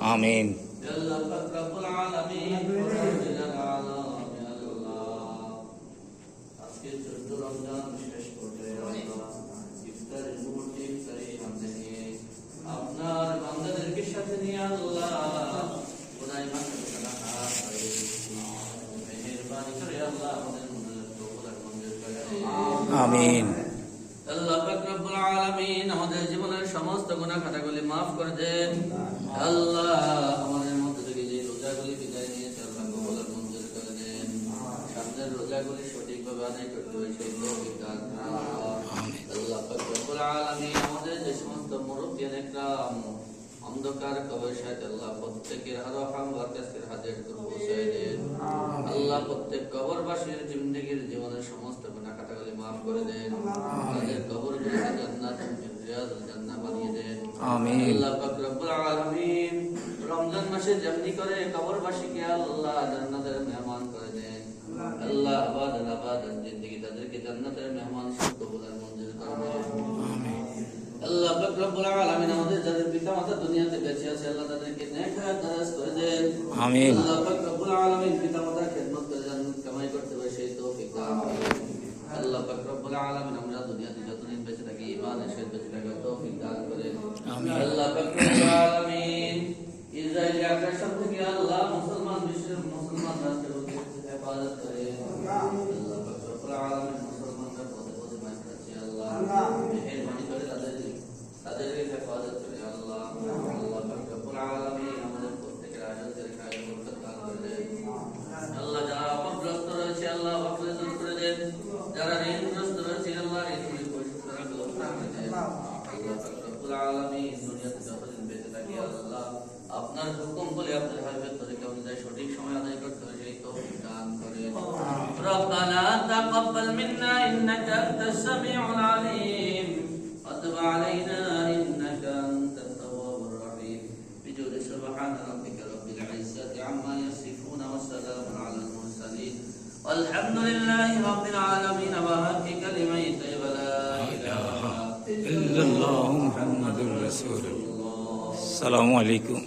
আমিন। আল্লাহ পাক রব্বুল আলামিন পরওয়ারদিগার আলম আল্লাহ আজকে 14 রমজান শেষ পর্যায়ে আল্লাহ ইফতারের মুহূর্তে ইফতারি সামনে নিয়ে আপনার বান্দাদেরকে সাথে নিয়ে আল্লাহ গুনাহ মাফ করে হাত বাড়িয়েছি মেহেরবানি করে আল্লাহ আমাদের মনের কবুল আর মঞ্জুর করে আমিন। আল্লাহ পাক রব্বুল আলামিন আমাদের জীবনের সমস্ত গুনাহ খাতাগুলি maaf করে দেন। আল্লাহ আমাদের মধ্যে থেকে যে রোজাগুলি বিদায় নিয়েছে আল্লাহ কবুল আর মঞ্জুর করে দেন। সামনের রোজাগুলি সঠিকভাবে আদায় করতে হয় সেই তৌফিক দান করুন। আল্লাহ পাক রব্বুল আলামিন আমাদের যে সমস্ত মুরব্বিয়ান একরাম অন্ধকার কবর সাথে আল্লাহ প্রত্যেকের আরহাম ওয়ারকাসের হাতের দূর পৌঁছায় দেন। আল্লাহ প্রত্যেক কবরবাসীর জিন্দেগীর জীবনের সমস্ত গুনাহ খাতাগুলি maaf করে দেন। তাদের কবরগুলোকে জান্নাতুল ফিরদাউস জান্নাত বানিয়ে দেন। আমিন। আল্লাহ পাক রব্বুল আলামিন রমজান মাসে যেমনি করে কবরবাসীকে আল্লাহ জান্নাতের মেহমান করে দেন। আল্লাহ আবাদান জিন্দেগি তাদেরকে জান্নাতের মেহমান হিসেবে কবুল আর মঞ্জুর করে দেন। আল্লাহ পাক রব্বুল আলামিন আমাদের যাদের পিতামাতা দুনিয়াতে বেঁচে আছে আল্লাহ তাদেরকে নেক হায়াত দারাজ করে দেন। আমিন। আল্লাহ পাক রব্বুল আলামিন পিতামাতার খিদমত করে জান্নাত কামাই করতে পারে সেই তৌফিক দান করুন। আল্লাহ পাক রব্বুল আলামিন আমরা দুনিয়াতে যতদিন বেঁচে থাকি ঈমানের সাথে বেঁচে থাকার তৌফিক দান করেন। আমিন। আল্লাহ পাক রব্বুল আলামিন ইসরায়েলি আগ্রাসন থেকে আল্লাহ মুসলমান বিশ্বের মুসলমান রাষ্ট্রকে হেফাজত করেন। আল্লাহ পাক রব্বুল আলামিন মুসলমানদের পথে পথে মাইক রাখছে আল্লাহ মেহেরবানি করে তাদেরকে হেফাজত করে আল্লাহ। আল্লাহ পাক রব্বুল আলামিন আমাদের প্রত্যেকের আয়োজনের খায়ের বরকত দান করে দেন। আল্লাহ যারা অভাবগ্রস্ত রয়েছে আল্লাহ অভাবগুলো দূর করে দেন। যারা ঋণগ্রস্ত রয়েছে আল্লাহ ঋণগুলি পরিশোধ করার ব্যবস্থা করে দেন। আল্লাহ পাক রব্বুল আলামিন দুনিয়াতে যতদিন বেঁচে থাকি আল্লাহ আপনার হুকুম বলে আপনার হাবিবের তরিকা অনুযায়ী সঠিক সময় আদায় করতে হয় সেই তৌফিক দান করেন। রব্বানা তাকাব্বাল মিন্না ইন্নাকা আনতাস সামিউল আলিম ওয়া তুব আলাইনা ইন্নাকা আনতাত তাওয়াবুর রহিম বিজুদি সুবহানা রাব্বিকা রাব্বিল ইজ্জাতি আম্মা ইয়াসিফুন ওয়া সালামুন আলাল মুরসালিন walhamdulillahi rabbil alamin wa haqqi kalimati tayyibah la ilaha ইল্লাল্লাহু মুহাম্মাদুর রাসূলুল্লাহ। আসসালামু আলাইকুম।